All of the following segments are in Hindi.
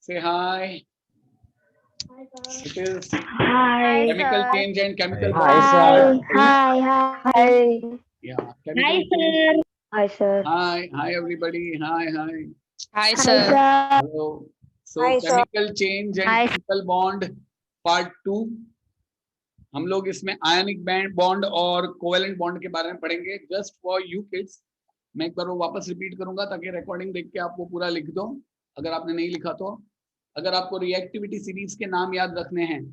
Say hi. It is Hi. chemical change and chemical Hi. bond. Hi. Hi. Hi. Yeah, Hi, chemical change. sir. Hi, sir. Hi everybody. Hi. Hi, Hi, sir. sir. Hello. So chemical change and Hi. chemical bond part 2. हम लोग इसमें आयनिक बॉन्ड और कोवेलेंट बॉन्ड के बारे में पढ़ेंगे जस्ट फॉर यू किड्स। मैं एक बार वो वापस रिपीट करूंगा ताकि रिकॉर्डिंग देख के आप वो पूरा लिख दो अगर आपने नहीं लिखा तो। अगर आपको रिएक्टिविटी सीरीज के नाम याद रखने हैं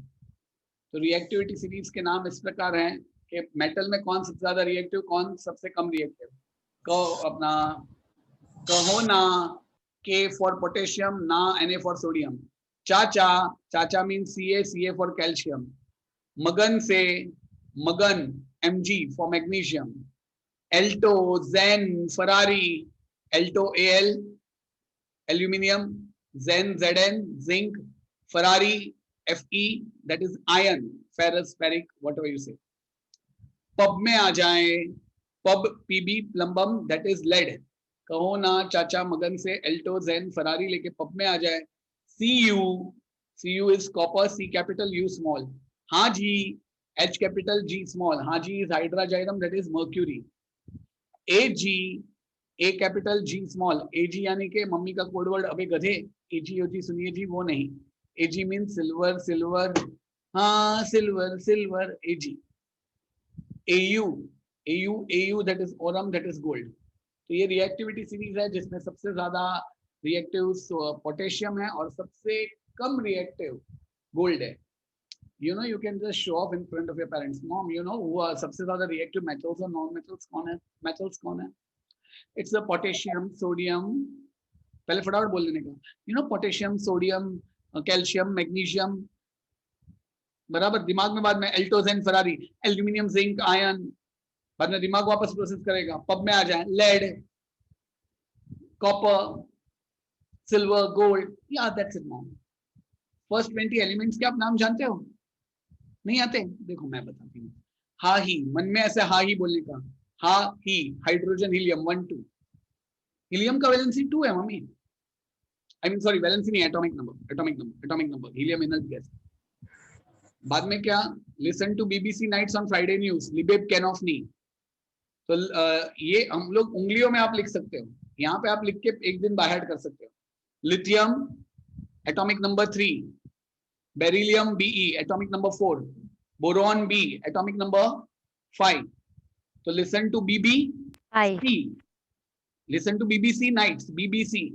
तो रिएक्टिविटी सीरीज के नाम इस प्रकार हैं कि मेटल में कौन सबसे ज्यादा रिएक्टिव, कौन सबसे कम रिएक्टिव। कहो ना के फॉर पोटेशियम, ना Na फॉर सोडियम। चाचा mean Ca for calcium. Magan से Magan Mg for magnesium. Alto Zen Ferrari, Alto Al aluminium, Zen Zn zinc, Ferrari Fe that is iron, ferrous, ferric, whatever you say. Pub में आ जाएं, pub Pb plumbum that is lead। कहो ना चाचा मगन से एल्टो जेन फरारी लेके पब में आ जाए। Cu is copper, C capital, U small। हाँ जी, H capital, G small। हाँ जी is hydrogyrum that is mercury। Ag, A capital, G small। Ag यानी के मम्मी का कोड वर्ड अबे गधे, Ag सुनिए जी वो नहीं। Ag means सिल्वर, हाँ silver Ag। Au that is aurum, that is gold। तो ये रिएक्टिविटी सीरीज है जिसमें सबसे ज्यादा रिएक्टिव पोटेशियम है और सबसे कम रिएक्टिव गोल्ड है। You know, you can just show off in front of your parents. Mom, you know who सबसे ज्यादा रिएक्टिव मेटल्स और नॉन मेटल्स कौन है? मेटल्स कौन है? It's the potassium, sodium। पहले फटाफट बोल देने का। You know potassium, sodium, calcium, magnesium। बराबर दिमाग में बाद में एल्टोजेन फरारी, एल्यूमिनियम जिंक आयन। बाद में दिमाग वापस प्रोसेस करेगा। पब में आ जाए लेड, कॉपर, सिल्वर, गोल्ड। या that's it mom. First 20 elements के आप नाम जानते हो? नहीं आते? देखो मैं बताती हूँ। हा ही, मन में ऐसे हा ही बोलने का। हा ही, हाइड्रोजन हीलियम 1 2। हीलियम का वैलेंसी 2 है mummy. I mean sorry, valency नहीं, atomic number. Helium inert gas. बाद में क्या? Listen to BBC nights on Friday news, लिबेब कैनोफनी। तो ये हम लोग उंगलियों में आप लिख सकते हो, यहाँ पे आप लिख के एक दिन बाहर कर सकते हो। Lithium atomic number 3, beryllium Be atomic number 4, boron B atomic number 5। तो listen to BBC, listen to BBC nights, BBC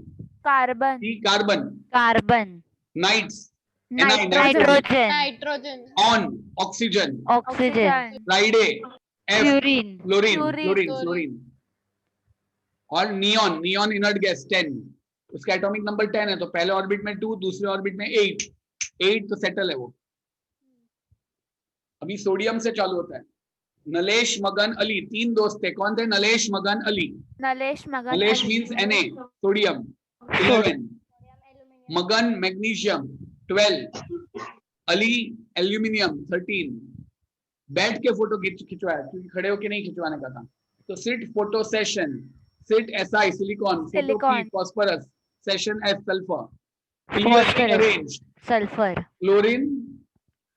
Carbon. Carbon, nights Nitrogen. On oxygen, Oxygen. Friday F Fluorine. Chlorine. और नियॉन इनर्ट गैस 10। उसका एटॉमिक नंबर 10 है तो पहले ऑर्बिट में 2, दूसरे ऑर्बिट में 8 तो सेटल है वो। अभी सोडियम से चालू होता है। नलेश मगन अली, 3 दोस्त थे। कौन थे? नलेश मगन अली। नलेश मीन्स Na, सोडियम 11, मगन मैग्नीशियम 12, अली एल्यूमिनियम 13। बैठ के फोटो खिंचवाया क्योंकि खड़े होके नहीं खिंचवाने का था। तो sit photo session, sit Si silicon, photo P phosphorus, session S sulphur, clearly arranged Sulfur. Chlorine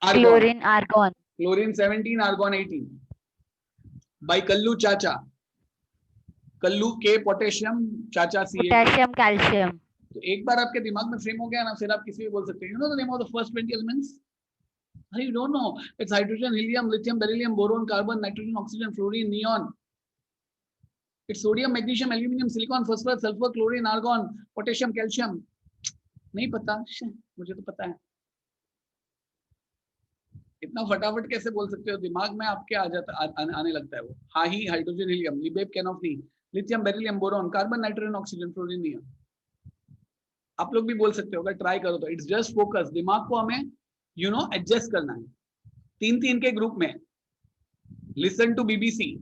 Argon. Chlorine 17, argon 18। By Kallu चाचा, कल्लू के पोटेशियम, चाचा Ca। Potassium. Calcium. तो एक बार आपके दिमाग में फ्रेम हो गया ना, फिर आप किसी भी बोल सकते हैं। You know the name of the first 20 elements? You don't know. It's hydrogen, helium, lithium, beryllium, boron, carbon, nitrogen, oxygen, fluorine, neon। It's sodium, magnesium, aluminum, silicon, phosphorus, sulfur, chlorine, argon, potassium, calcium। नहीं पता? मुझे तो पता है। इतना फटाफट कैसे बोल सकते हो? दिमाग में आपके आ जाता आने लगता है वो। हा ही, हाइड्रोजन हीलियम, लिबेब कैनोफनी, lithium beryllium boron, carbon nitrogen oxygen fluorine neon. आप लोग भी बोल सकते हो अगर ट्राई करो तो। इट्स जस्ट फोकस, दिमाग को हमें एडजस्ट करना है। 3 के ग्रुप में। लिसन टू बीबीसी,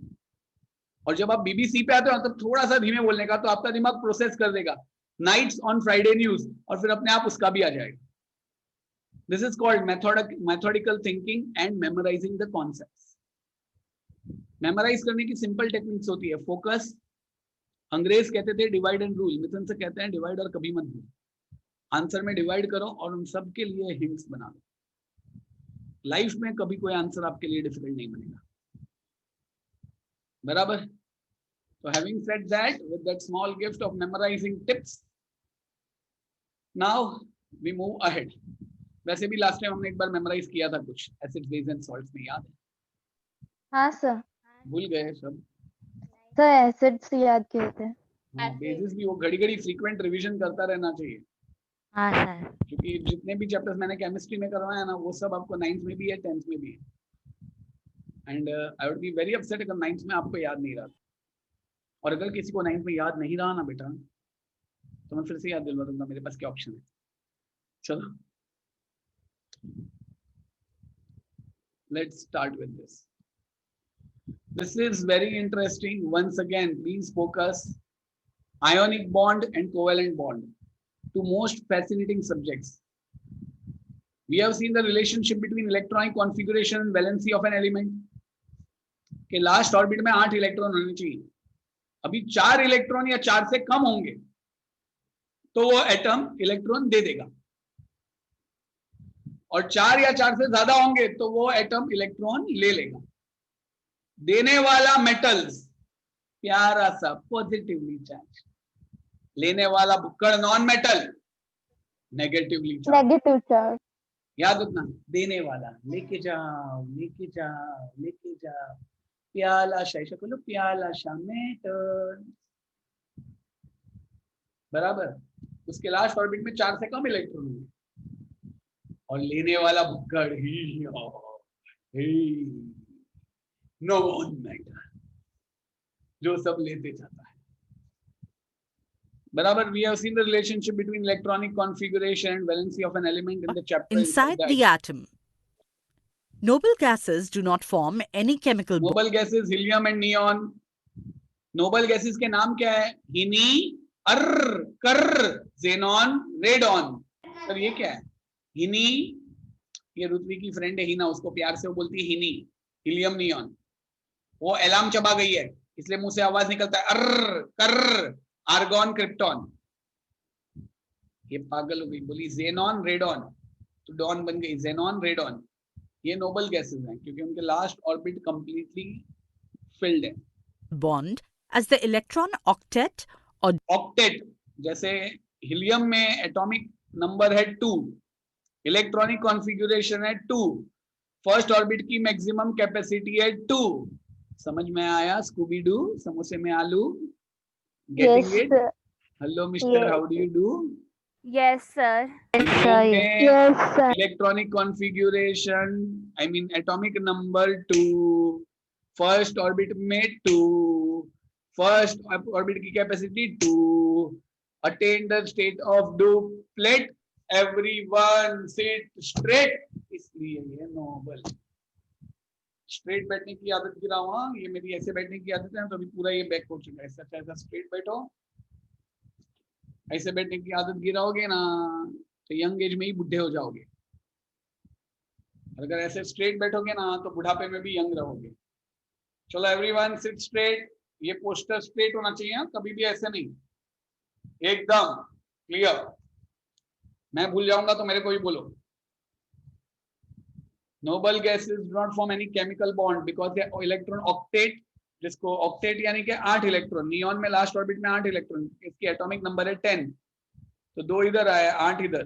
और जब आप बीबीसी पे आते हो तो थोड़ा सा धीमे बोलने का, तो आपका दिमाग प्रोसेस कर देगा नाइट्स ऑन फ्राइडे न्यूज, और फिर अपने आप उसका भी आ जाएगा। This is called methodical thinking and memorizing the concepts। Memorise करने की सिंपल टेक्निक्स होती है। फोकस, अंग्रेज कहते थे डिवाइड एंड रूल, मिथुन से कहते हैं डिवाइड और कभी मत भूल। आंसर में डिवाइड करो और उन सब के लिए हिंट्स बना दो। लाइफ में कभी कोई आंसर आपके लिए डिफिकल्ट नहीं बनेगा, बराबर। So having said that, with that small gift of memorizing tips, now we move ahead. वैसे भी लास्ट टाइम हमने एक बार मेमोराइज किया था कुछ एसिड्स, बेस एंड सॉल्ट्स में, याद है? हाँ सर, भूल गए सब? सर एसिड्स याद किए थे। बेसिस भी वो घड़ी घड़ी फ्रीक्वेंट रिवीजन करता रहना चाहिए, हाँ सर। क्योंकि जितने भी चैप्टर्स मैंने केमिस्ट्री में करवाया ना, वो सब आपको 9th में भी है, 10th में भी है। And I would be very upset अगर 9th में आपको याद नहीं रहा। और अगर किसी को 9th में याद नहीं रहा ना बेटा, तो मैं फिर से याद दिलवा दूंगा, मेरे पास क्या ऑप्शन है। चलो, let's start with this. This is very interesting. Once again, please focus. Ionic bond and covalent bond, two most fascinating subjects. We have seen the relationship between electronic configuration and valency of an element. के लास्ट ऑर्बिट में 8 इलेक्ट्रॉन होने चाहिए। अभी 4 इलेक्ट्रॉन या 4 से कम होंगे तो वो एटम इलेक्ट्रॉन दे देगा, और 4 या 4 से ज्यादा होंगे तो वो एटम इलेक्ट्रॉन ले लेगा। देने वाला मेटल्स प्यारा सा पॉजिटिवली चार्ज, लेने वाला बुक्कड़ non metal negatively charge. Negative charge. याद रखना, देने वाला लेके जाओ लेके जाओ लेके जाओ, प्याला शायशा को लो, प्याला मेटल, बराबर। उसके लास्ट ऑर्बिट में 4 से कम इलेक्ट्रॉन होंगे, और लेने वाला बुक्कड़ ही नॉन मेटल, जो सब लेते जाता है, बराबर। We have seen the relationship between electronic configuration and valency of an element in the chapter inside the atom. Noble gases do not form any chemical bond. Noble gases helium and neon. Noble gases के नाम क्या है? हिनी, अर्र, कर्र, जेनॉन, रेडॉन। सर ये क्या है? हिनी, ये रुतवी की फ्रेंड है हिना, उसको प्यार से वो बोलती है हिनी। हीलियम, नियॉन, वो अलार्म चबा गई है इसलिए मुंह से आवाज निकलता है अर्र, कर्र। आर्गॉन, क्रिप्टॉन, ये पागल हो गई, बोली जेनॉन, रेडॉन, तो डॉन बन गई, जेनॉन, रेडॉन। ये नोबल गैसेस हैं क्योंकि उनके लास्ट ऑर्बिट कंप्लीटली फिल्ड है। Bond as the electron octet or octet, जैसे हीलियम में एटॉमिक नंबर है 2, इलेक्ट्रॉनिक कॉन्फ़िगरेशन है 2, फर्स्ट ऑर्बिट की मैक्सिमम कैपेसिटी है 2। समझ में आया? स्कूबी डू, समोसे में आलू। Yes, Getting it? sir. Hello, Mister. Yes. How do you do? Yes, sir. Yes, sir. Electronic configuration, I mean atomic number 2, first orbit में 2, first orbit की capacity 2, attain the state of duplet, everyone sit straight, इसलिए ये नोबल। स्ट्रेट बैठने की आदत गिरा हुआ, ये मेरी ऐसे बैठने की आदत है तो अभी पूरा ये बैक हो चुका है। ऐसा ऐसा स्ट्रेट बैठो, ऐसे बैठने की आदत गिराओगे ना तो यंग एज में ही बुढ़े हो जाओगे, अगर ऐसे स्ट्रेट बैठोगे ना तो बुढ़ापे में भी यंग रहोगे। चलो एवरीवन सिट स्ट्रेट, ये पोस्टर स्ट्रेट होना चाहिए, कभी भी ऐसे नहीं, एकदम क्लियर। मैं भूल जाऊंगा तो मेरे को भी बोलो। Noble gases do not form any chemical bond because the electron octet, जिसको octet यानी कि 8 इलेक्ट्रॉन, नियॉन में लास्ट ऑर्बिट में 8 इलेक्ट्रॉन, इसकी एटॉमिक नंबर है 10, तो 2 इधर आए 8 इधर,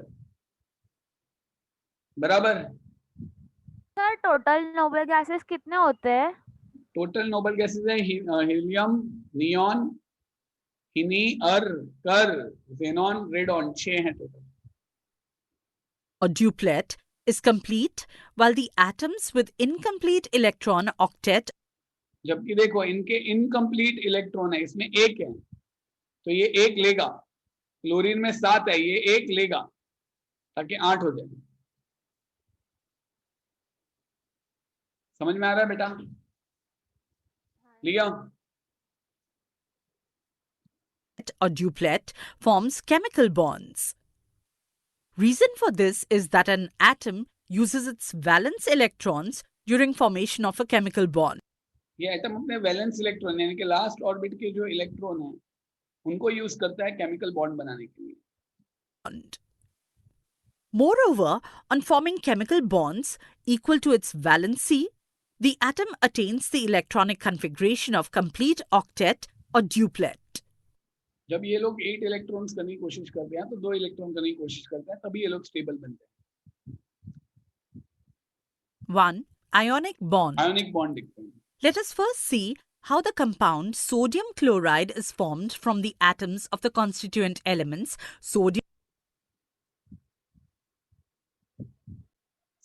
बराबर। सर टोटल नोबल गैसेस कितने होते हैं? टोटल नोबल गैसेस है हीलियम, नियॉन, हिनी, अर्र, कर, जेनॉन, रेडॉन, 6 हैं total. or duplet is complete, while the atoms with incomplete electron octet जबकि देखो इनके इनकम्प्लीट इलेक्ट्रॉन है, इसमें 1 है तो ये 1 लेगा, क्लोरीन में 7 है, ये 1 लेगा ताकि 8 हो जाए। समझ में आ रहा है बेटा? लिया? or duplet forms chemical bonds. Reason for this is that an atom uses its valence electrons during formation of a chemical bond. ये एटम अपने वैलेंस इलेक्ट्रॉन यानी कि लास्ट ऑर्बिट के जो इलेक्ट्रॉन हैं उनको यूज करता है केमिकल बॉन्ड बनाने के लिए। Moreover, on forming chemical bonds equal to its valency, the atom attains the electronic configuration of complete octet or duplet. जब ये लोग 8 इलेक्ट्रॉन्स करने की कोशिश करते हैं तो 2 इलेक्ट्रॉन करने की कोशिश करते हैं, तभी ये लोग स्टेबल बनते हैं. 1. Ionic bond. आयोनिक बॉन्ड दिखते हैं. Let us first see how the compound sodium chloride is formed from the atoms of the constituent elements sodium.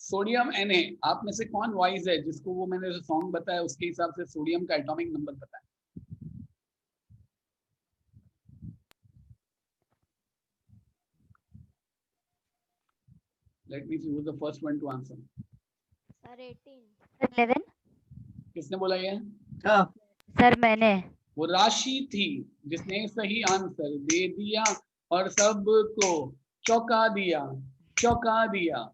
Sodium Na. आप में से कौन वाइज है जिसको वो मैंने जो सॉन्ग बताया उसके हिसाब से सोडियम का एटॉमिक नंबर पता है? Let me see who's the first one to answer. Sir 11. किसने बोला ये? सर मैंने. वो राशि थी जिसने सही आंसर दे दिया और सबको चौंका दिया, चौंका दिया.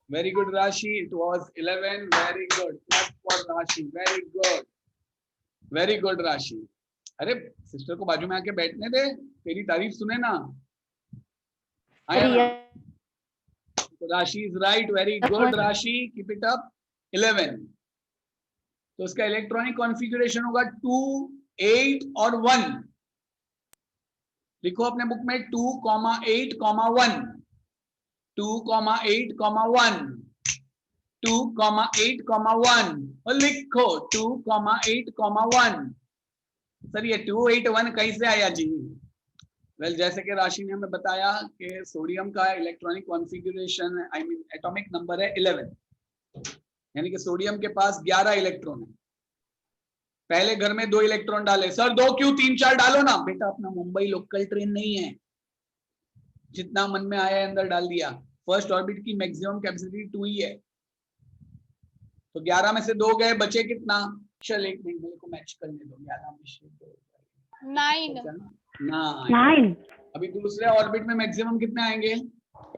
Very good Rashi. It was 11. Very good. Clap for Rashi. Very good. Very good Rashi. अरे सिस्टर को बाजू में आके बैठने दे, तेरी तारीफ सुने ना. आया ना? तो Rashi is right. Very good Rashi. Keep it up. 11. तो उसका इलेक्ट्रॉनिक कॉन्फ़िगरेशन होगा 2, 8 और 1. लिखो अपने बुक में 2, 8, 1. 2, 8, 1. 2, 8, 1. और लिखो 2, 8, 1. सर ये 2, 8, 1 कैसे आया जी? वेल जैसे कि राशि ने हमें बताया कि सोडियम का इलेक्ट्रॉनिक कॉन्फ़िगरेशन एटॉमिक नंबर है 11, यानी कि सोडियम के पास 11 इलेक्ट्रॉन है. पहले घर में 2 इलेक्ट्रॉन डाले. सर 2 क्यों, 3, 4 डालो ना. बेटा अपना मुंबई लोकल ट्रेन नहीं है, जितना मन में आया अंदर डाल दिया. फर्स्ट ऑर्बिट की मैक्सिमम कैपेसिटी 2 ही है. तो 11 में से 2 गए, बचे कितना? चल एक मिनट मेरे को मैच करने दो. 11 में से 2 9. अभी दूसरे ऑर्बिट में मैक्सिमम कितने आएंगे?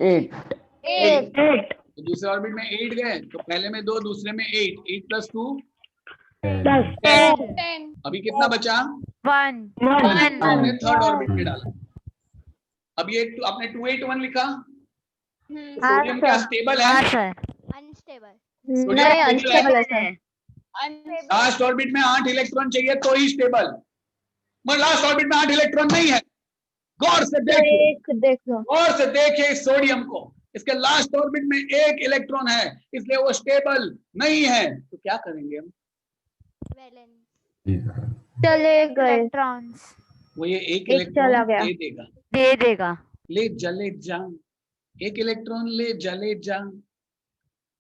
8. तो दूसरे ऑर्बिट में 8 गए, तो पहले में 2, दूसरे में 8. 8 + 2 10. अभी कितना बचा? 1. आपने थर्ड ऑर्बिट में डाला. अब ये आपने 2, 8, 1 लिखा. सोडियम क्या स्टेबल है? अनस्टेबल. सोडियम अनस्टेबल है सर. लास्ट ऑर्बिट में 8 इलेक्ट्रॉन चाहिए तो ही स्टेबल. मगर लास्ट ऑर्बिट में 8 इलेक्ट्रॉन नहीं है. गौर से देखिए, देखो. गौर से देखिए इस सोडियम को. इसके लास्ट ऑर्बिट में 1 इलेक्ट्रॉन है, इसलिए वो स्टेबल नहीं है. तो क्या करेंगे हम? चले गए. इलेक्ट्रॉन्स वो ये 1 चला इलेक्ट्रॉन गया. दे देगा. ले जले जा. 1 इलेक्ट्रॉन ले जले जा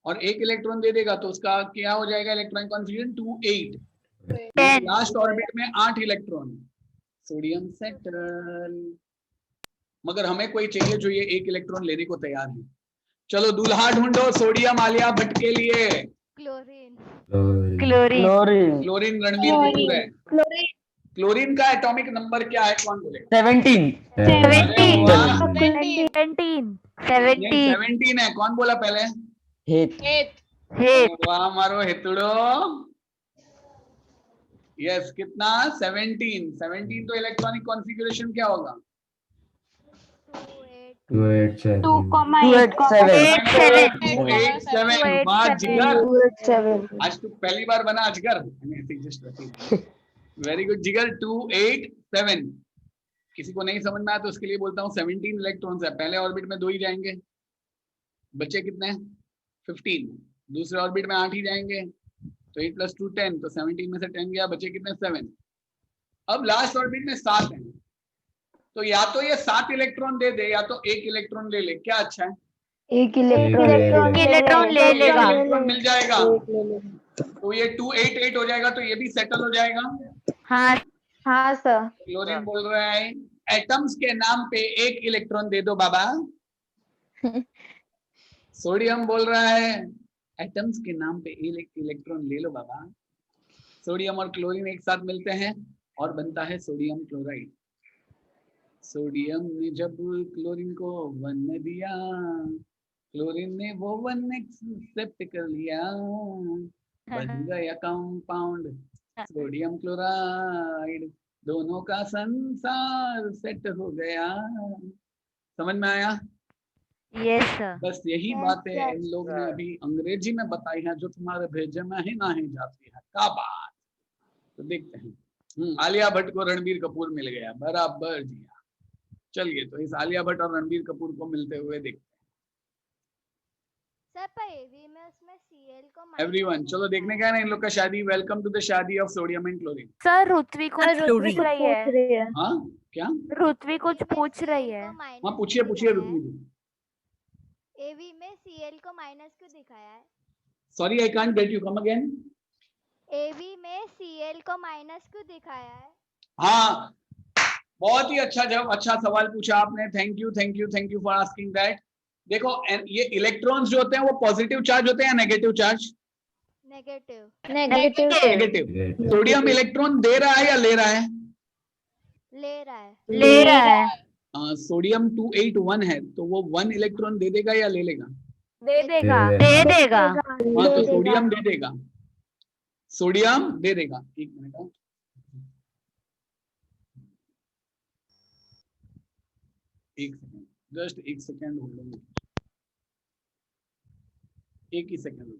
और 1 इलेक्ट्रॉन दे देगा, तो उसका क्या हो जाएगा इलेक्ट्रॉनिक कॉन्फ़िगरेशन? 2, 8. 10. लास्ट ऑर्बिट में 8 इलेक्ट्रॉन. Sodium settle. मगर हमें कोई चाहिए जो ये 1 इलेक्ट्रॉन लेने को तैयार है. चलो दूल्हा ढूंढो सोडियम आलिया भट्ट के लिए. क्लोरीन. क्लोरीन रणवीर कपूर है. क्लोरीन का एटॉमिक नंबर क्या है, कौन बोलेगा? 17. 17 है. कौन बोला पहले? वाह मारो हेतुड़ो. यस कितना? 17 तो इलेक्ट्रॉनिक कॉन्फ़िगरेशन क्या होगा? 287. 287. वाह जिगर, आज तू पहली बार बना अजगर. वेरी गुड जिगर. 287. किसी को नहीं समझ में आया तो उसके लिए बोलता हूँ 17 इलेक्ट्रॉन्स है. पहले ऑर्बिट में 2 ही जाएंगे, बचे कितने? 15. दूसरे ऑर्बिट में 8 ही जाएंगे, तो 8 + 2 10. तो 17 में से 10 गया, बचे कितने? 7. अब लास्ट ऑर्बिट में 7 है, तो या तो ये 7 इलेक्ट्रॉन दे दे या तो 1 इलेक्ट्रॉन ले ले. क्या अच्छा है? 1 इलेक्ट्रॉन ले लेगा. इलेक्ट्रॉन मिल जाएगा, तो ये 2, 8, 8 हो जाएगा, तो ये भी सेटल हो जाएगा. हाँ सर. क्लोरीन बोल रहा है एटम्स के नाम पे 1 इलेक्ट्रॉन दे दो बाबा. सोडियम बोल रहा है एटम्स के नाम पे 1 इलेक्ट्रॉन ले लो बाबा. सोडियम और क्लोरीन एक साथ मिलते हैं और बनता है सोडियम क्लोराइड. सोडियम ने जब क्लोरीन को 1 दिया, क्लोरीन ने वो 1 एक्सेप्ट कर लिया, बन गया कंपाउंड सोडियम क्लोराइड. दोनों का संसार सेट हो गया. समझ में आया? Yes sir. बस यही Yes, बातें sir. इन लोग ने अभी अंग्रेजी में बताई हैं जो तुम्हारे भेजे में ही नहीं जाती है। क्या बात। तो देखते हैं। आलिया भट्ट को रणबीर कपूर मिल गया, बराबर दिया। चलिए तो इस आलिया भट्ट और रणबीर कपूर को मिलते हुए देखते हैं। सर पर एवी में उसमें Cl को एवरीवन चलो देखने का है ना इन लोग का शादी। Welcome to the shaadi of sodium and chlorine. Sir Ritvi कुछ Sir, पूछ Ritvi रही है। हाँ क्या? ऋत्वी कुछ पूछ रही है। हाँ पूछिए पूछिए रुकनी जी। एवी में Cl को माइनस क्यों दिखाया है? Sorry I can't get you, come again. एवी में Cl को माइनस क्यों दिखाया है? हाँ बहुत ही अच्छा सवाल पूछा आपने। Thank you for asking that. देखो ये इलेक्ट्रॉन्स जो होते हैं वो पॉजिटिव चार्ज होते हैं negative charge? Negative negative. Sodium electron दे रहा है या ले रहा है? ले रहा है सोडियम 281 है तो वो 1 इलेक्ट्रॉन दे देगा या ले लेगा? दे देगा। हाँ तो सोडियम दे देगा, सोडियम दे देगा। एक मिनट, एक सेकंड, जस्ट एक सेकंड होल्ड, एक ही सेकंड।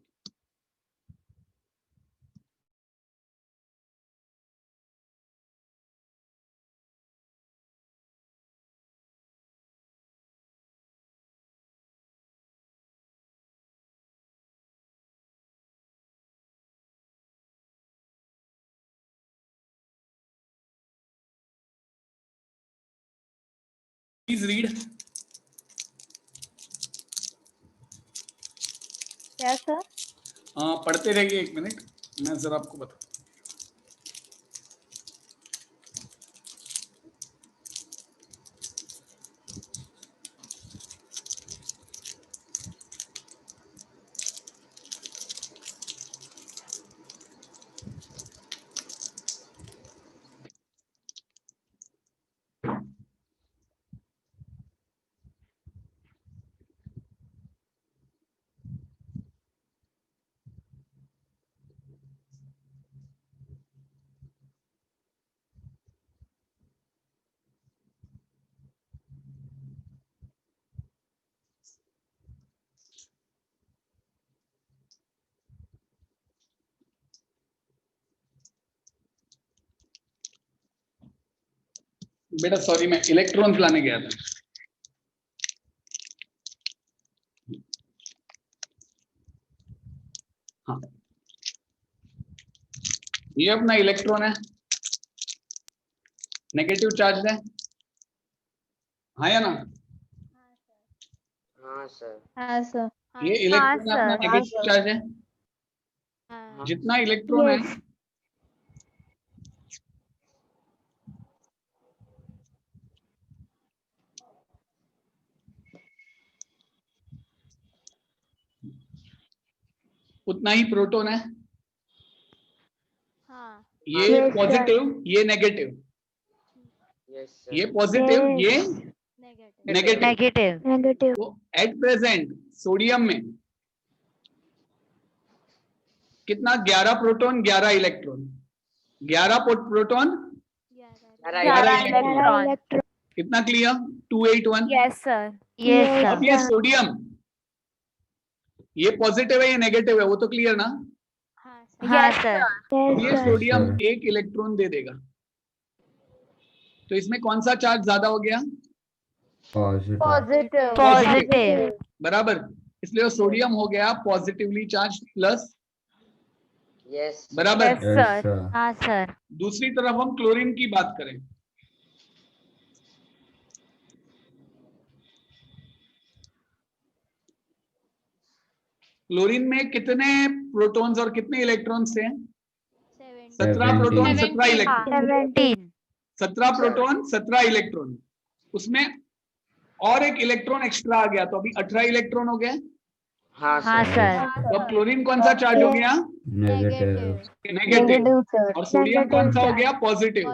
Please read. क्या सर? पढ़ते रहिए, एक मिनट मैं जरा आपको बता। बेटा सॉरी मैं इलेक्ट्रॉन्स लाने गया था। हाँ ये अपना इलेक्ट्रॉन है, नेगेटिव चार्ज है, हाँ या ना? हाँ सर। हाँ सर। ये इलेक्ट्रॉन हाँ, अपना सर। नेगेटिव चार्ज है। हाँ। जितना इलेक्ट्रॉन है उतना ही प्रोटॉन है। हाँ। ये पॉजिटिव ये नेगेटिव, यस सर। ये पॉजिटिव ये नेगेटिव। नेगेटिव। तो एट प्रेजेंट सोडियम में कितना? 11 प्रोटॉन 11 इलेक्ट्रॉन, 11 प्रोटॉन 11 इलेक्ट्रॉन। कितना क्लियर? 281। Yes sir. अब ये सोडियम ये पॉजिटिव है ये नेगेटिव है वो तो क्लियर ना? Yes sir. अब ये सोडियम एक इलेक्ट्रॉन दे देगा तो इसमें कौन सा चार्ज ज्यादा हो गया? पॉजिटिव। बराबर, इसलिए सोडियम हो गया पॉजिटिवली चार्ज प्लस। यस बराबर। Yes sir. हाँ सर। दूसरी तरफ हम क्लोरीन की बात करें, क्लोरीन में कितने प्रोटॉन्स और कितने इलेक्ट्रॉन्स थे? 17 प्रोटॉन 17 इलेक्ट्रॉन। 17 प्रोटॉन 17 इलेक्ट्रॉन, उसमें और एक इलेक्ट्रॉन एक्स्ट्रा आ गया तो अभी 18 इलेक्ट्रॉन हो गए। हाँ हाँ सर। सर। तो अब क्लोरीन कौन सा चार्ज हो गया? नेगेटिव। और सोडियम कौन सा हो गया? पॉजिटिव।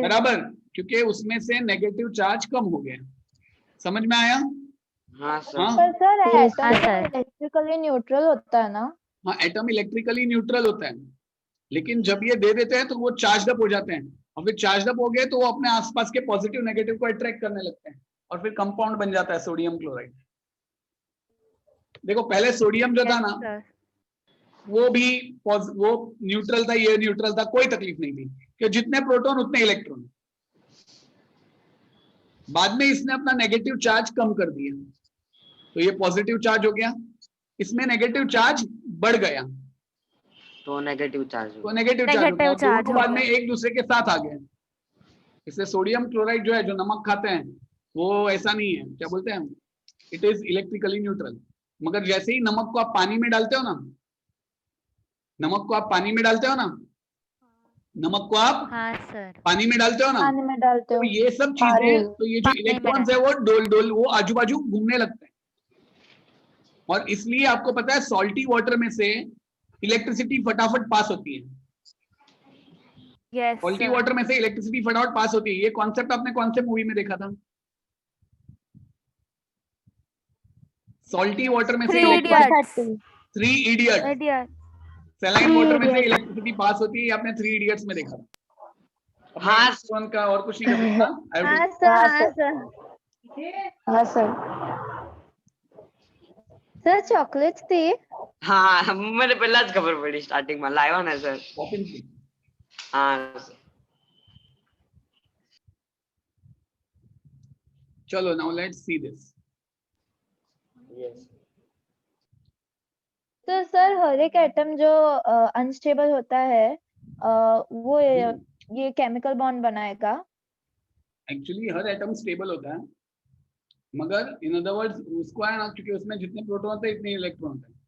बराबर, क्योंकि उसमें से नेगेटिव चार्ज कम हो गया। समझ में आया? हाँ सर। हाँ पर सर हाँ, एटम सर। इलेक्ट्रिकली न्यूट्रल होता है ना? हाँ एटम इलेक्ट्रिकली न्यूट्रल होता है, लेकिन जब ये दे देते हैं तो वो चार्ज अप हो जाते हैं और फिर चार्ज अप हो गए तो वो अपने आसपास के पॉजिटिव नेगेटिव को अट्रैक्ट करने लगते हैं। और फिर कंपाउंड बन जाता है सोडियम क्लोराइड। देखो पहले सोडियम जो था ना sir. वो भी वो न्यूट्रल था, ये न्यूट्रल था, कोई तकलीफ नहीं थी कि जितने प्रोटॉन उतने इलेक्ट्रॉन। बाद में इसने अपना नेगेटिव चार्ज कम कर दिया तो ये पॉजिटिव चार्ज हो गया, इसमें नेगेटिव चार्ज बढ़ गया तो नेगेटिव चार्ज तो नेगेटिव चार्ज हो गया, Negative charge दोनों बाद हो में गया। एक दूसरे के साथ आ गए। इसलिए सोडियम क्लोराइड जो है, जो नमक खाते हैं, वो ऐसा नहीं है, क्या बोलते हैं, इट इज इलेक्ट्रिकली न्यूट्रल। मगर जैसे ही नमक को आप पानी में डालते हो ना, नमक को आप पानी में डालते हो ना, नमक को आप हाँ सर। पानी में डालते हो ना, पानी में डालते तो हो। ये सब चीजें, तो ये जो पानी में इलेक्ट्रॉन्स है वो डोल डोल वो आजू बाजू घूमने लगते हैं। और इसलिए आपको पता है सॉल्टी वाटर में से इलेक्ट्रिसिटी फटाफट पास होती है। Yes salty sir. वाटर में से इलेक्ट्रिसिटी फटाफट पास होती है। ये कॉन्सेप्ट आपने कौन से मूवी में देखा था? सॉल्टी वाटर में से Three Idiots. 3 idiot. Idiot. Saline Three water में से Idiots. इलेक्ट्रिसिटी पास होती है, ये आपने 3 इडियट्स में देखा था। अब मैं हाँ। इलेक्ट्रॉन का और कुछ नहीं कर सकता। I have to- हाँ सर, हाँ, हाँ sir. सर। हाँ सर। सर चॉकलेट्स थे। हाँ मैंने पहला ज खबर पड़ी स्टार्टिंग में लाया ना सर। Poppins थी। हाँ सर। चलो now let's see this. Yes तो सर हर एक एटम जो अनस्टेबल होता है वो ये केमिकल बॉन्ड बनाएगा। एक्चुअली हर एटम स्टेबल होता है, मगर इन अदर वर्ड्स उसको है ना, क्योंकि उसमें जितने प्रोटॉन होते हैं इतने इलेक्ट्रॉन होते हैं।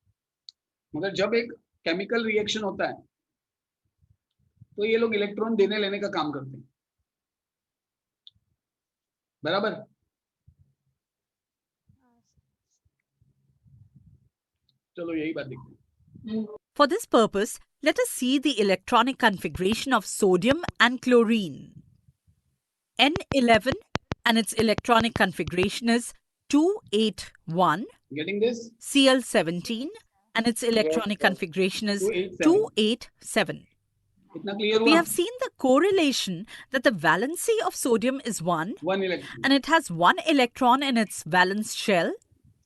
मगर जब एक केमिकल रिएक्शन होता है तो ये लोग इलेक्ट्रॉन देने लेने का काम करते हैं, बराबर। चलो यही बात देखते हैं। For this purpose, let us see the electronic configuration of sodium and chlorine. N11 and its electronic configuration is 281. Getting this? Cl17 and its electronic sir. configuration is 287. 287. इतना क्लियर We हुआ? have seen the correlation that the valency of sodium is 1 1 electron and it has 1 electron in its valence shell,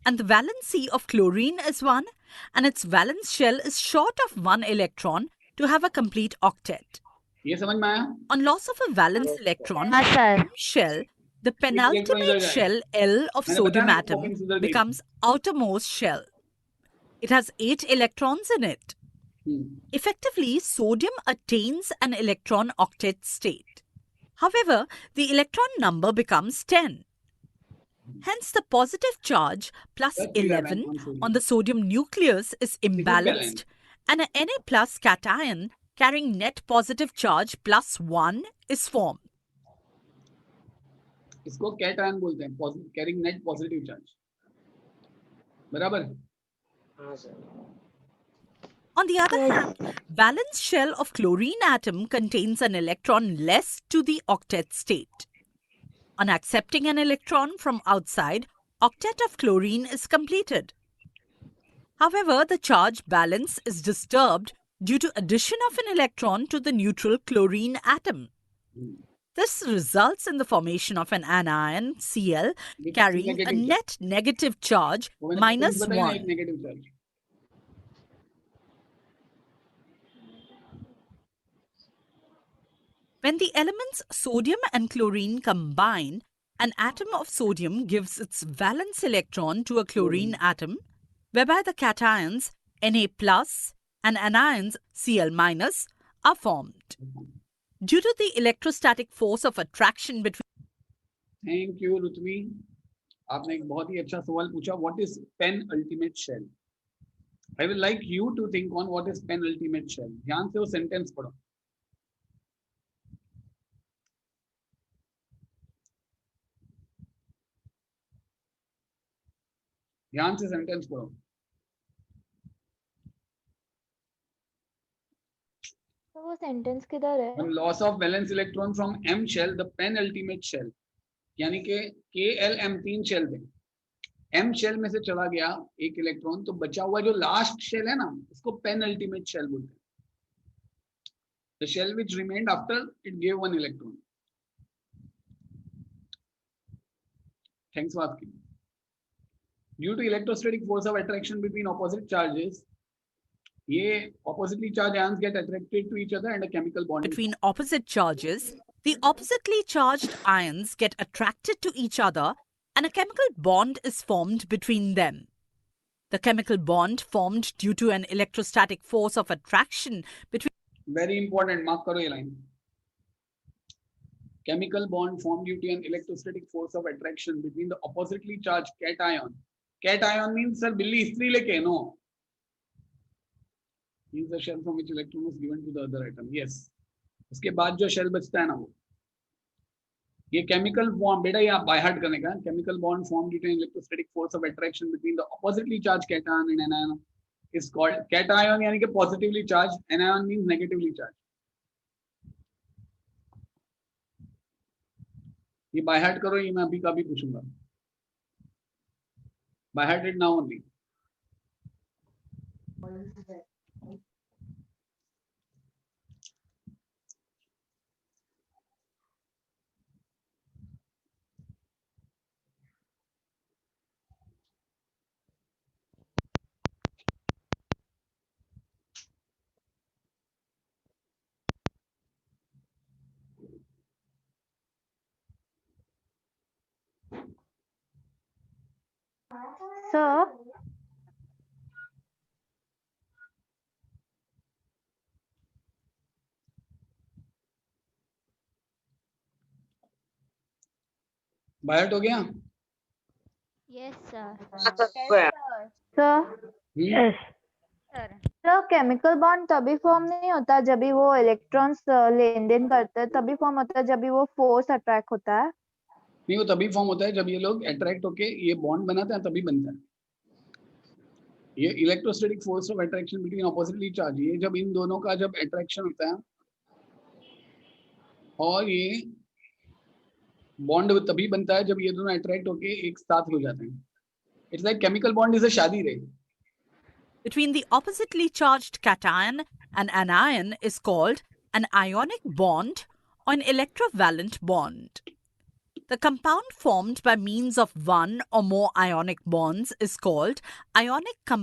and the valency of chlorine is 1 and its valence shell is short of 1 electron to have a complete octet. ये समझ में आया? On loss of a valence electron हाँ sir. from shell, the electron इधर penultimate जाएगा। shell L of मैंने sodium बताया ना, atom Poppins इधर गई थी। becomes outermost shell. It has 8 electrons in it. Effectively, sodium attains an electron octet state. However, the electron number becomes 10. Hence, the positive charge plus That's 11 on sodium. on the sodium nucleus is imbalanced, balanced. and a Na plus cation carrying net positive charge plus 1 is formed. इसको कैटायन बोलते हैं, कैरिंग नेट पॉजिटिव चार्ज, बराबर। हाँ sir. On the other hand, valence shell of chlorine atom contains an electron less to the octet state. On accepting an electron from outside, octet of chlorine is completed. However, the charge balance is disturbed due to addition of an electron to the neutral chlorine atom. This results in the formation of an anion Cl carrying a negative net negative charge वो मैंने minus बताया ना, एक 1. Negative charge. When the elements sodium and chlorine combine, an atom of sodium gives its valence electron to a chlorine atom, whereby the cations Na plus and anions Cl minus are formed. Due to the electrostatic force of attraction between thank you Rutvi, आपने एक बहुत ही अच्छा सवाल पूछा, what is penultimate shell. I will like you to think on what is penultimate shell. ध्यान से वो सेंटेंस पढ़ो। ध्यान से सेंटेंस पढ़ो। तो वो सेंटेंस किधर है? On loss of valence electron from M shell, the penultimate shell, यानी कि KLM 3 शेल थे, M शेल में से चला गया एक इलेक्ट्रॉन, तो बचा हुआ जो लास्ट शेल है ना, उसको पेनल्टीमेट शेल बोलते हैं। The shell which remained after it gave 1 electron. Thanks for asking. Due to electrostatic force of attraction between opposite charges, ये oppositely charged ions get attracted to each other and a chemical bond is Between opposite charges, the oppositely charged ions get attracted to each other and a chemical bond is formed between them. The chemical bond formed due to an electrostatic force of attraction between very important. Mark करो ये line. Chemical bond formed due to an electrostatic force of attraction between the oppositely charged cation. Cation means sir बिल्ली स्त्री लेके no. Is the shell from which electron is given to the other atom. Yes. उसके बाद जो shell बचता है ना वो ये chemical bond बेटा ये आप by heart करने का chemical bond formed due to an electrostatic force of attraction between the oppositely charged cation and anion is called cation यानी कि positively charged, anion means negatively charged. ये by heart करो, ये मैं अभी का भी पूछूंगा. By heart it now only. Sir, By heart हो गया? Yes, sir. sir, Yes. Sir chemical bond तभी फॉर्म नहीं होता जब भी वो इलेक्ट्रॉन्स लेन देन करते हैं, तभी फॉर्म होता है जब भी वो फोर्स अट्रैक्ट होता है. नहीं वो तभी फॉर्म होता है जब ये लोग अट्रैक्ट होके ये बॉन्ड बनाते हैं, तभी बनता है. ये electrostatic force of attraction between oppositely charge, ये जब इन दोनों का जब अट्रैक्शन होता है और ये बॉन्ड तभी बनता है जब ये दोनों अट्रैक्ट होके एक साथ हो जाते हैं. It's like chemical bond is a शादी रे. between the oppositely charged cation and anion is called an ionic bond or an electrovalent bond. The compound formed by means of one or more ionic bonds is called ionic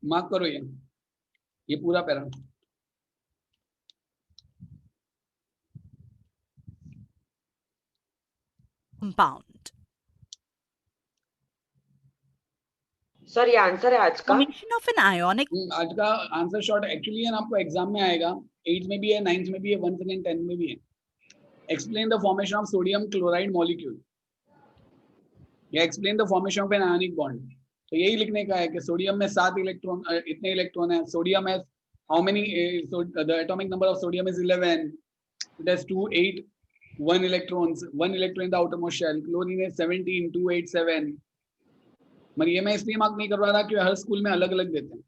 mark करो ये पूरा पैरा. compound. सर ये आंसर है आज का. Formation of an ionic आज का आंसर शॉर्ट एक्चुअली है ना, आपको एग्जाम में आएगा, 8th में भी है, 9th में भी है, 1st and 10th में भी है. Explain the formation of sodium chloride molecule या explain the formation of an ionic bond. तो यही लिखने का है कि सोडियम में 7 इलेक्ट्रॉन, इतने इलेक्ट्रॉन है. सोडियम है how many, the atomic number of sodium is 11. It has 2 8 1 electrons, 1 electron in the outermost shell. Chlorine है 17 2 8 7. मगर ये मैं इसलिए मार्क नहीं करवा रहा कि हर स्कूल में अलग अलग देते हैं.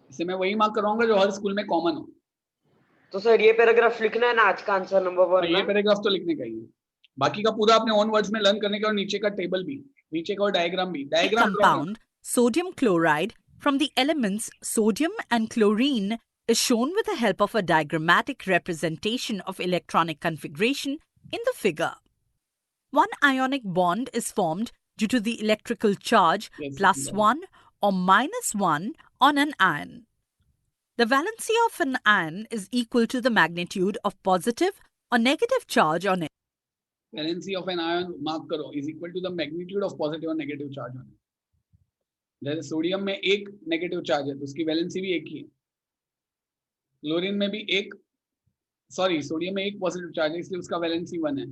इसे मैं वही मार्क करवाऊंगा जो हर स्कूल में कॉमन हो. तो सर ये पैराग्राफ लिखना है ना आज का आंसर नंबर 1. ये पैराग्राफ तो लिखने का ही है, बाकी का पूरा अपने ओन वर्ड्स में लर्न करने का, और नीचे का टेबल भी, नीचे का और डायग्राम भी. Diagram compound, sodium chloride, from the elements sodium and chlorine is shown with the help of a diagrammatic representation of electronic configuration in the figure. One ionic bond is formed due to the electrical charge +1 or -1 on an ion. The valency of an ion is equal to the magnitude of positive or negative charge on it. Valency of an ion mark करो is equal to the magnitude of positive और नेगेटिव चार्ज ऑन इट. जैसे सोडियम में एक नेगेटिव चार्ज है तो उसकी वैलेंसी भी एक ही है. क्लोरीन में भी एक, सॉरी सोडियम में एक पॉजिटिव चार्ज है इसलिए उसका वैलेंसी 1 है.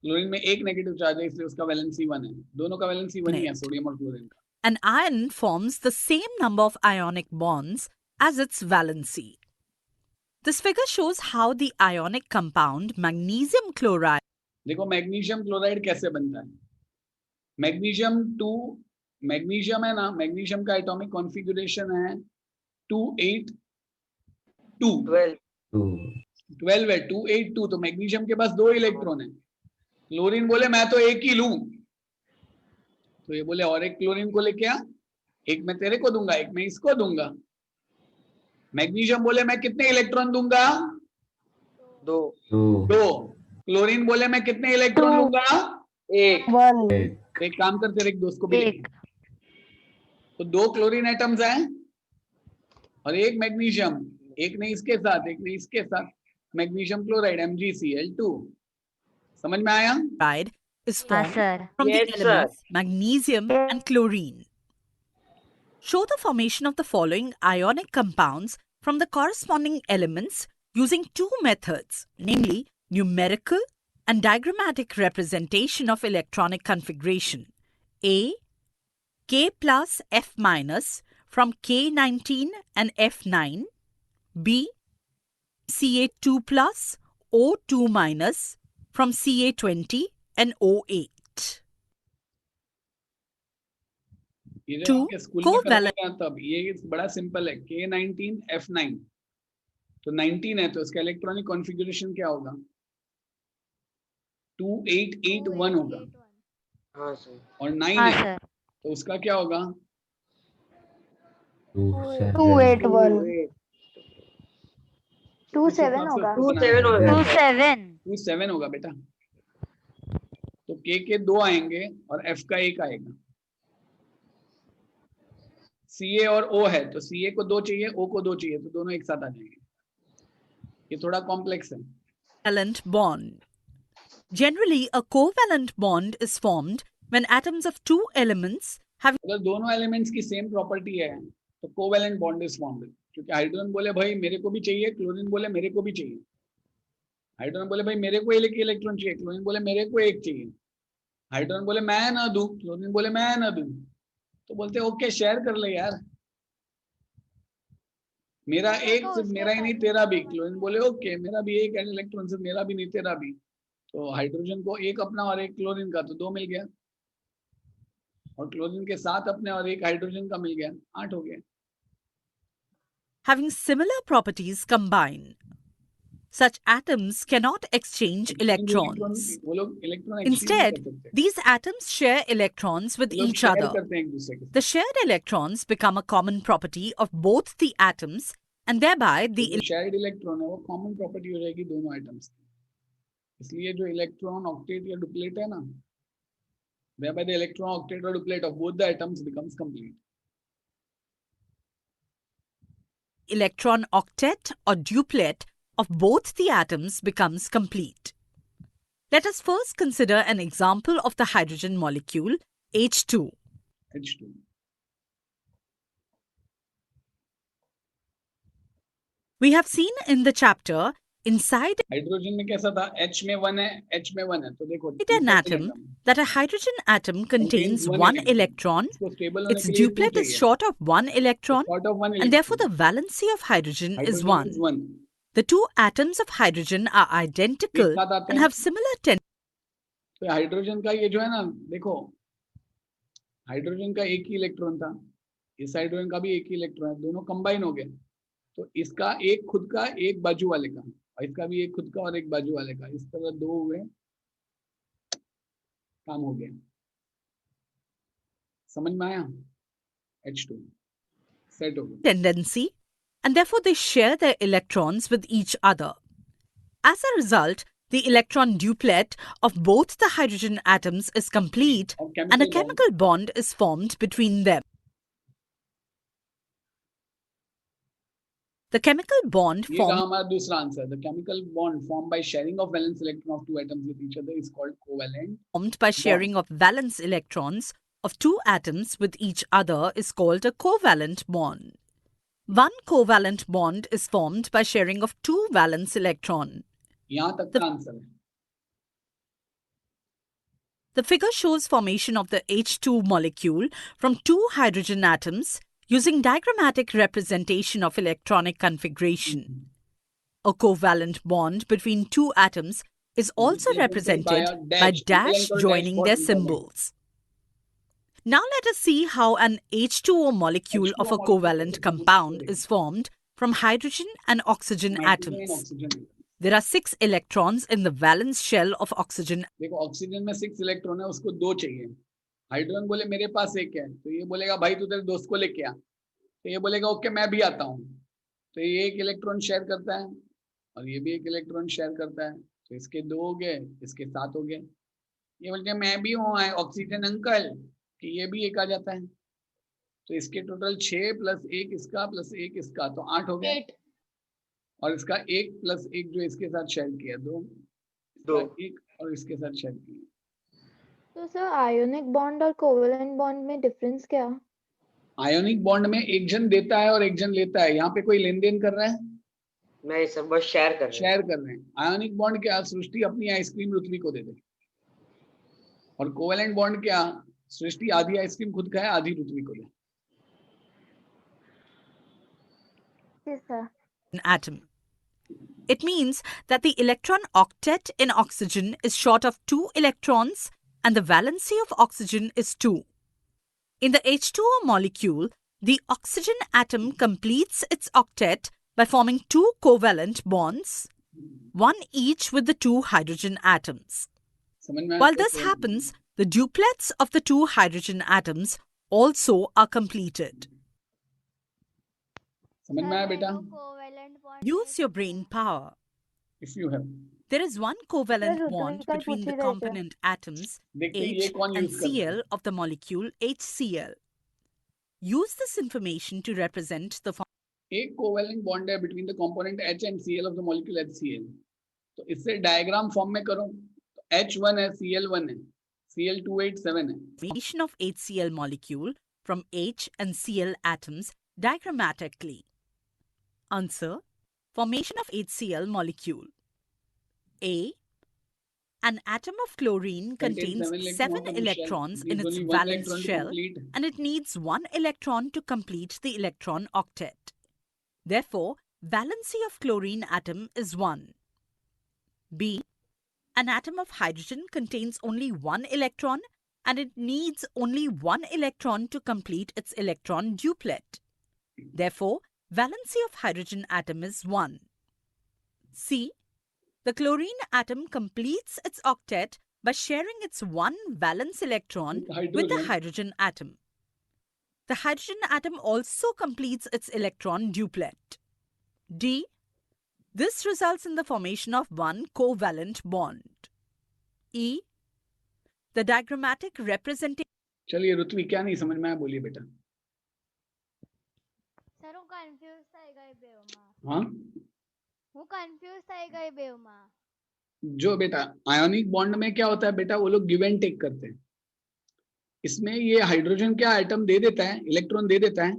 क्लोरीन में एक नेगेटिव चार्ज है इसलिए उसका वैलेंसी 1 है. दोनों का वैलेंसी 1 ही है, सोडियम और क्लोरीन का. An ion forms the same number of ionic bonds as its valency. This figure shows how the ionic compound magnesium chloride. देखो मैग्नीशियम क्लोराइड कैसे बनता है. मैग्नीशियम है ना, मैग्नीशियम का एटॉमिक कॉन्फ़िगरेशन है 2 8 2 12 है. 2 8 2. तो मैग्नीशियम के पास 2 इलेक्ट्रॉन है. क्लोरीन बोले मैं तो एक ही लूं, तो ये बोले और एक क्लोरीन को लेके आ, एक मैं तेरे को दूंगा, एक मैं इसको दूंगा. मैग्नीशियम बोले मैं कितने इलेक्ट्रॉन दूंगा, 2. क्लोरीन बोले मैं कितने इलेक्ट्रॉन लूंगा, एक 1 तो एक काम करते हैं, एक दोस्त को भी लेके। एक। तो 2 क्लोरीन एटम्स हैं और एक मैग्नीशियम, एक नहीं इसके साथ, एक नहीं इसके साथ, मैग्नीशियम क्लोराइड MgCl2। समझ में आया? Chloride is हाँ formed sir. from the Yes, sir. elements magnesium and chlorine. Show the formation of the following ionic compounds from the corresponding elements using two methods, namely numerical and diagrammatic representation of electronic configuration. A. K plus F minus from K19 and F9. B. Ca2 plus O2 minus from Ca20 and O8. ये जो Two आपके स्कूल में करते covalent हैं तब ये बड़ा सिंपल है, K19 F9। तो 19 है तो इसका इलेक्ट्रॉनिक कॉन्फ़िगरेशन क्या होगा? 2881 होगा। हाँ सर। और 9 हाँ है सर। तो उसका क्या होगा? 281 27 होगा। 27 हो गया सर। 27। 27 होगा बेटा। तो K के 2 आएंगे और F का 1 आएगा। Ca और O है तो Ca को 2 चाहिए, O को 2 चाहिए, तो दोनों एक साथ आ जाएंगे। ये थोड़ा कॉम्प्लेक्स है। covalent bond. Generally, a covalent bond is formed when atoms of two elements have अगर दोनों एलिमेंट्स की सेम प्रॉपर्टी है तो कोवेलेंट बॉन्ड इज फॉर्म्ड। क्योंकि हाइड्रोजन बोले भाई मेरे को भी चाहिए, क्लोरीन बोले मेरे को भी चाहिए। हाइड्रोजन बोले भाई मेरे को एक इलेक्ट्रॉन चाहिए, क्लोरीन बोले मेरे को एक चाहिए। हाइड्रोजन बोले मैं ना दूं, क्लोरीन बोले मैं ना दूं, तो बोलते ओके शेयर कर ले यार, मेरा एक सिर्फ मेरा ही नहीं तेरा भी। क्लोरीन बोले ओके मेरा भी एक इलेक्ट्रॉन सिर्फ मेरा भी नहीं तेरा भी। तो हाइड्रोजन को एक अपना और एक क्लोरीन का, तो 2 मिल गया। और क्लोरीन के 7 अपने और एक हाइड्रोजन का मिल गया, 8 हो गया। having similar properties combine. Such atoms cannot exchange electrons. वो लोग electron Instead, these atoms share electrons with each other. करते हैं एक दूसरे के The shared electrons become a common property of both the atoms, and thereby the जो शेयर्ड इलेक्ट्रॉन है वो कॉमन प्रॉपर्टी हो जाएगी दोनों आइटम्स की। इसलिए जो इलेक्ट्रॉन ऑक्टेट या डुप्लेट है ना, whereby the electron octet or duplet of both the atoms becomes complete. electron octet or duplet of both the atoms becomes complete. Let us first consider an example of the hydrogen molecule H2. H2. We have seen in the chapter inside hydrogen में कैसा था? H में 1 है, H में 1 है, तो देखो an atom that a hydrogen atom contains one one electron. electron. इसको stable होने Its के लिए duplet two is चाहिए। short of one electron, Short of one and therefore the electron. valency of hydrogen is Hydrogen 1. is 1. The two atoms of hydrogen are identical एक साथ आते and हैं। have similar tendencies. तो हाइड्रोजन का ये जो है ना, देखो हाइड्रोजन का एक ही इलेक्ट्रॉन था, इस हाइड्रोजन का भी एक ही इलेक्ट्रॉन है, दोनों कंबाइन हो गए। तो इसका एक खुद का एक बाजू वाले का, और इसका भी एक खुद का और एक बाजू वाले का, इस तरह 2 हुए, काम हो गया। समझ में आया? H2 सेट हो गया। tendency, and therefore they share their electrons with each other. As a result, the electron duplet of both the hydrogen atoms is complete और and a bond, chemical bond is formed between them. The chemical bond ये रहा formed हमारा दूसरा answer. The chemical bond formed by sharing of valence electron of two atoms with each other is called covalent. by sharing of valence electrons of two atoms with each other is called a covalent bond. One covalent bond is formed by sharing of two valence electrons. यहाँ तक का आंसर है। The figure shows formation of the H2 molecule from two hydrogen atoms using diagrammatic representation of electronic configuration. A covalent bond between two atoms is also represented by dash joining their symbols. Now let us see how an H2O molecule of a covalent compound is formed from hydrogen and oxygen atoms. There are 6 electrons in the valence shell of oxygen. देखो ऑक्सीजन में 6 इलेक्ट्रॉन है, उसको 2 चाहिए। हाइड्रोजन बोले मेरे पास 1 है, तो ये बोलेगा भाई तू तेरे दोस्त को लेके आ, तो ये बोलेगा ओके मैं भी आता हूँ। तो ये 1 इलेक्ट्रॉन शेयर करता है और ये भी 1 इलेक्ट्रॉन शेयर करता है, तो इसके 2 हो गए, इसके 7 हो गए। ये बोल के मैं भी हूँ ऑक्सीजन अंकल, कि ये भी एक आ जाता है। तो इसके टोटल 6 प्लस 1 इसका प्लस 1 इसका, तो 8 हो गया। 8 और इसका 1 प्लस 1 जो इसके साथ शेयर किया 2, दो। 1 और इसके साथ शेयर किया। तो सर आयोनिक बॉन्ड और कोवेलेंट बॉन्ड में डिफरेंस क्या? आयोनिक बॉन्ड में एक जन देता है और एक जन लेता है, यहाँ पे कोई लेन देन कर रहा है, नहीं सब बस शेयर कर रहे हैं। शेयर कर रहे हैं। आयोनिक बॉन्ड क्या, सृष्टि अपनी आइसक्रीम रुतवी को दे दे, और कोवेलेंट बॉन्ड क्या, सृष्टि आधी आइसक्रीम खुद खाए, आधी रुतवी को दे। Yes, sir. An atom. It means that the electron octet in oxygen is short of 2 electrons and the valency of oxygen is 2. In the H2O molecule, the oxygen atom completes its octet by forming 2 covalent bonds, one each with the 2 hydrogen atoms. समझ में While आता this है? happens, the duplets of the 2 hydrogen atoms also are completed. समझ में आया बेटा? Covalent bond Use your brain power. If you have, There is one covalent Sir, bond Rutvika between the पूछ ही रहे थे। component atoms देखते हैं ये H कौन and यूज करता है। Cl of the molecule HCl. Use this information to represent the एक कोवेलेंट बॉन्ड है between the component H and Cl of the molecule HCl। तो इससे डायग्राम फॉर्म में करो तो H1 है, Cl1 है, Cl287 है। formation of HCl molecule from H and Cl atoms diagrammatically. Answer: formation of HCl molecule. A. An atom of chlorine contains 7 electrons in its valence shell and it needs 1 electron to complete the electron octet. Therefore, valency of chlorine atom is 1. B. An atom of hydrogen contains only 1 electron and it needs only 1 electron to complete its electron duplet. Therefore, valency of hydrogen atom is 1. C. The chlorine atom completes its octet by sharing its 1 valence electron with the hydrogen atom. The hydrogen atom also completes its electron duplet. D. This results in the formation of 1 covalent bond. E. The diagrammatic representation. चलिए रुतवी क्या नहीं समझ में आया, बोलिए बेटा। સર હું કન્ફ્યુઝ થઈ ગઈ બેવમાં हाँ, હું કન્ફ્યુઝ થઈ ગઈ બેવમાં जो बेटा आयोनिक बॉन्ड में क्या होता है बेटा, वो लोग गिव एंड टेक करते हैं। इसमें ये हाइड्रोजन क्या एटम दे देता है, इलेक्ट्रॉन दे देता है,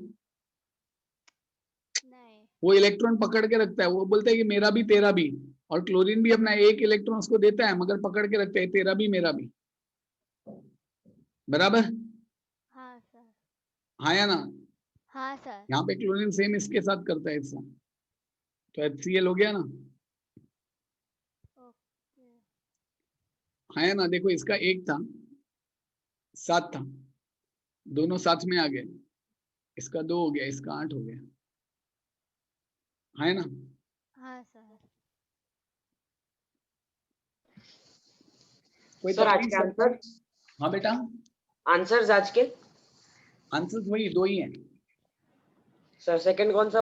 नहीं वो इलेक्ट्रॉन पकड़ के रखता है, वो बोलता है कि मेरा भी तेरा भी। और क्लोरीन भी अपना एक इलेक्ट्रॉन उसको देता है मगर पकड़ के रखता है, तेरा भी मेरा भी। बराबर? हाँ सर हाँ या ना? हाँ सर यहाँ पे क्लोरीन सेम इसके साथ करता है ऐसा, तो HCl हो गया ना? ओके हाँ या ना? देखो इसका 1 था, 7 था, दोनों साथ में आ गए, इसका 2 हो गया, इसका 8 हो गया। हाँ ना? हाँ सर कोई सर आज तकलीफ के सर? आंसर हाँ बेटा, आंसर्स आज के आंसर वही 2 ही है। सर सेकंड कौन सा